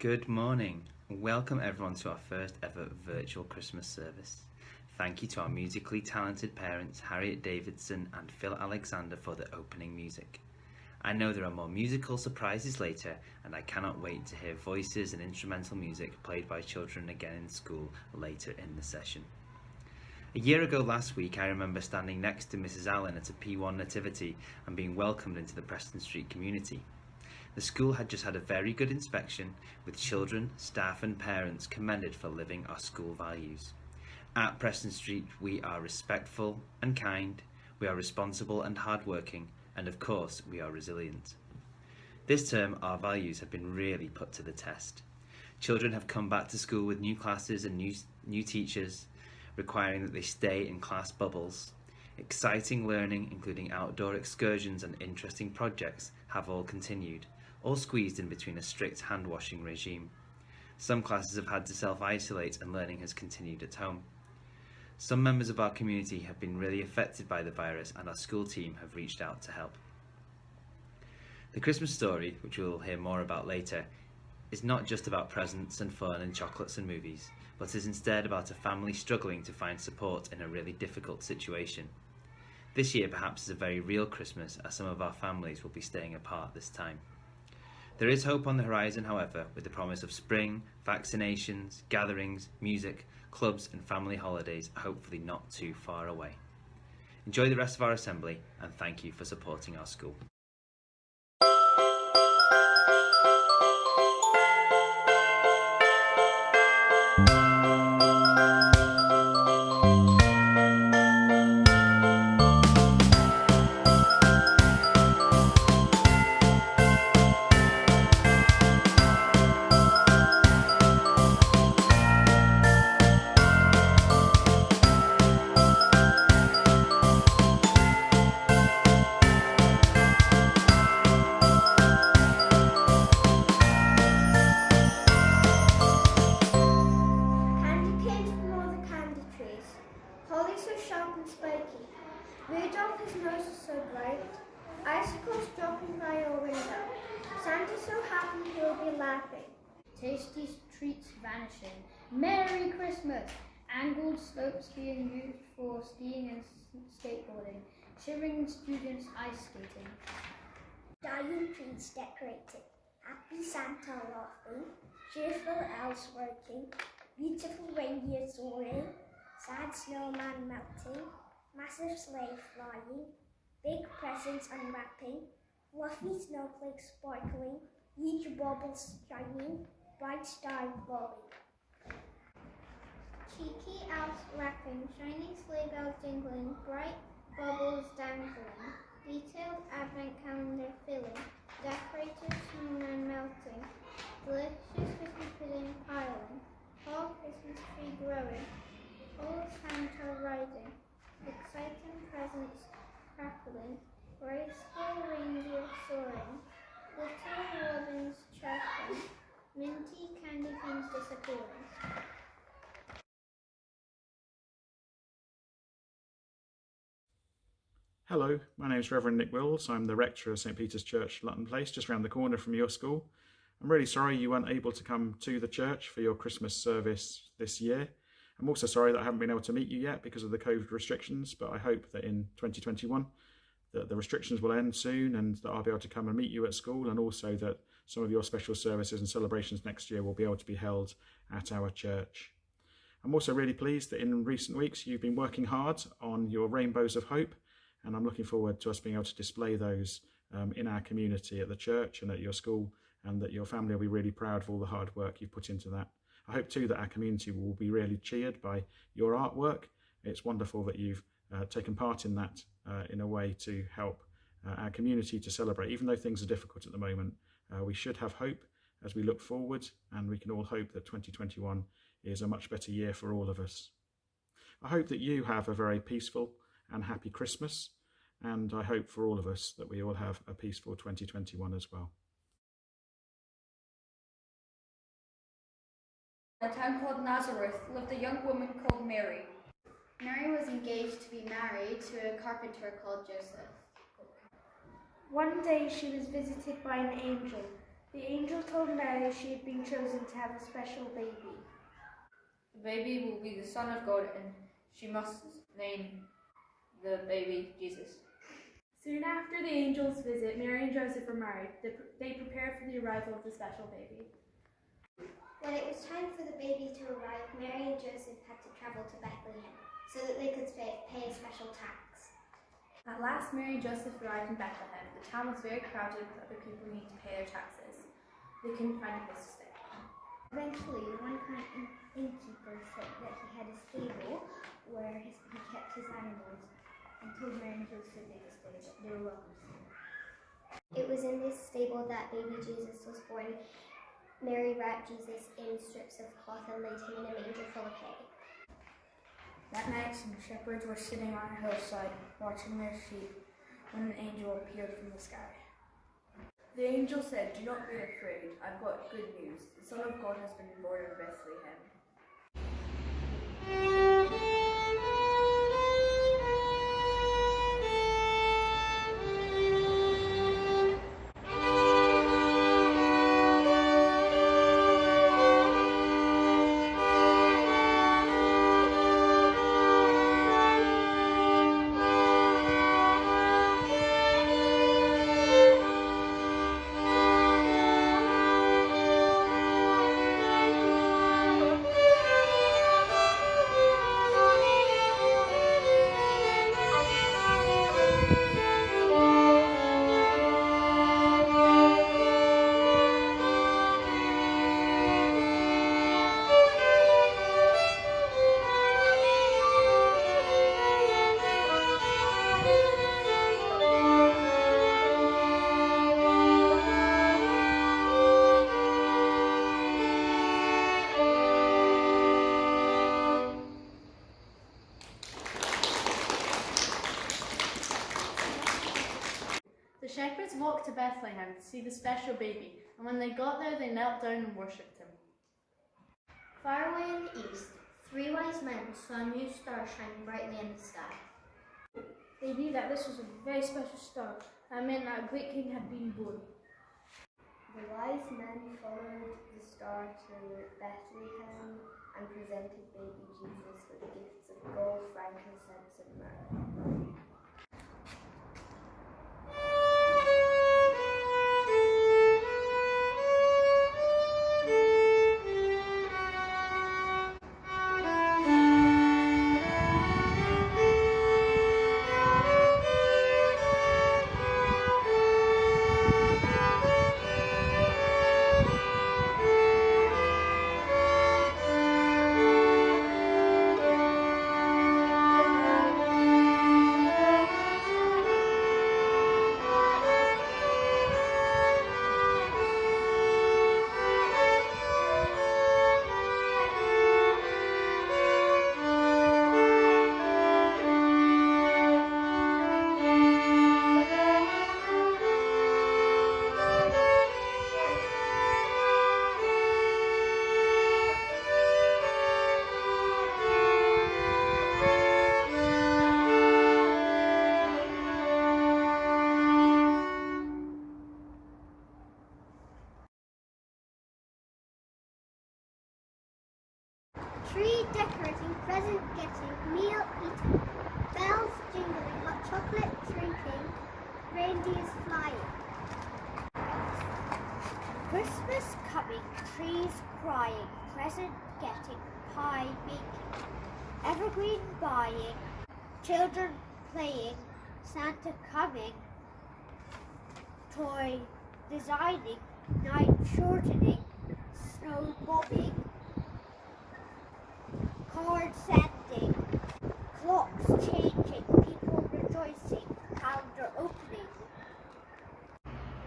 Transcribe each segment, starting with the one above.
Good morning. Welcome everyone to our first ever virtual Christmas service. Thank you to our musically talented parents Harriet Davidson and Phil Alexander for the opening music. I know there are more musical surprises later, and I cannot wait to hear voices and instrumental music played by children again in school later in the session. A year ago last week, I remember standing next to Mrs. Allen at a P1 nativity and being welcomed into the Preston Street community. The school had just had a very good inspection, with children, staff and parents commended for living our school values. At Preston Street, we are respectful and kind, we are responsible and hardworking, and of course, we are resilient. This term, our values have been really put to the test. Children have come back to school with new classes and new teachers, requiring that they stay in class bubbles. Exciting learning, including outdoor excursions and interesting projects, have all continued, all squeezed in between a strict hand-washing regime. Some classes have had to self-isolate and learning has continued at home. Some members of our community have been really affected by the virus and our school team have reached out to help. The Christmas story, which we will hear more about later, is not just about presents and fun and chocolates and movies, but is instead about a family struggling to find support in a really difficult situation. This year perhaps is a very real Christmas, as some of our families will be staying apart this time. There is hope on the horizon, however, with the promise of spring, vaccinations, gatherings, music, clubs and family holidays hopefully not too far away. Enjoy the rest of our assembly and thank you for supporting our school. Holly so sharp and spiky. Rudolph, his nose is so bright. Icicles dropping by your window. Santa's so happy he'll be laughing. Tasty treats vanishing. Merry Christmas! Angled slopes being used for skiing and skateboarding. Shivering students ice skating. Dying trees decorated. Happy Santa laughing. Cheerful elves working. Beautiful reindeer soaring. Sad snowman melting, massive sleigh flying, big presents unwrapping, fluffy snowflakes sparkling, each bubble shining, bright star glowing. Cheeky elves rapping, shining sleigh bells jingling, bright bubbles dangling, detailed advent calendar filling, decorated snowman melting, delicious Christmas pudding piling, tall Christmas tree growing, old Santa riding, exciting presents crackling, graceful reindeer soaring, little robins chirping, minty candy canes disappearing. Hello, my name is Reverend Nick Wills. I'm the rector of St Peter's Church, Lutton Place, just round the corner from your school. I'm really sorry you weren't able to come to the church for your Christmas service this year. I'm also sorry that I haven't been able to meet you yet because of the COVID restrictions, but I hope that in 2021 that the restrictions will end soon and that I'll be able to come and meet you at school, and also that some of your special services and celebrations next year will be able to be held at our church. I'm also really pleased that in recent weeks you've been working hard on your rainbows of hope, and I'm looking forward to us being able to display those in our community at the church and at your school, and that your family will be really proud of all the hard work you've put into that. I hope too that our community will be really cheered by your artwork. It's wonderful that you've taken part in that in a way to help our community to celebrate. Even though things are difficult at the moment, we should have hope as we look forward, and we can all hope that 2021 is a much better year for all of us. I hope that you have a very peaceful and happy Christmas, and I hope for all of us that we all have a peaceful 2021 as well. In a town called Nazareth lived a young woman called Mary. Mary was engaged to be married to a carpenter called Joseph. One day she was visited by an angel. The angel told Mary she had been chosen to have a special baby. The baby will be the Son of God, and she must name the baby Jesus. Soon after the angel's visit, Mary and Joseph were married. They prepared for the arrival of the special baby. When it was time for the baby to arrive, Mary and Joseph had to travel to Bethlehem so that they could pay a special tax. At last, Mary and Joseph arrived in Bethlehem. The town was very crowded with other people who needed to pay their taxes. They couldn't find a place to stay. Eventually, one kind innkeeper said that he had a stable where he kept his animals and told Mary and Joseph they were welcome to stay. It was in this stable that baby Jesus was born. Mary wrapped Jesus in strips of cloth and laid him in a manger full of hay. That night, some shepherds were sitting on a hillside, watching their sheep, when an angel appeared from the sky. The angel said, "Do not be afraid. I've got good news. The Son of God has been born in Bethlehem." The shepherds walked to Bethlehem to see the special baby, and when they got there, they knelt down and worshipped him. Far away in the east, 3 wise men saw a new star shining brightly in the sky. They knew that this was a very special star and meant that a great king had been born. The wise men followed the star to Bethlehem and presented baby Jesus with gifts of gold, frankincense, and myrrh. Tree decorating, present getting, meal eating, bells jingling, hot chocolate drinking, reindeers flying. Christmas coming, trees crying, present getting, pie making, evergreen buying, children playing, Santa coming, toy designing, night shortening, snow bobbing, card sending, clocks changing, people rejoicing, calendar opening,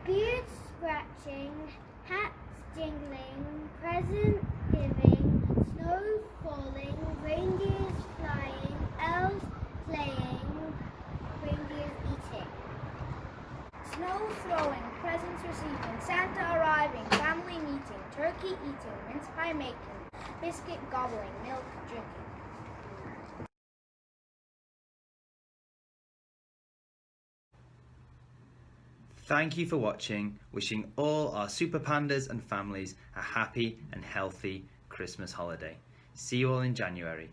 beards scratching, hats jingling, present giving, snow falling, reindeers flying, elves playing, reindeers eating. Snow throwing, presents receiving, Santa arriving, family meeting, turkey eating, mince pie making, biscuit gobbling, milk drinking. Thank you for watching. Wishing all our super pandas and families a happy and healthy Christmas holiday. See you all in January.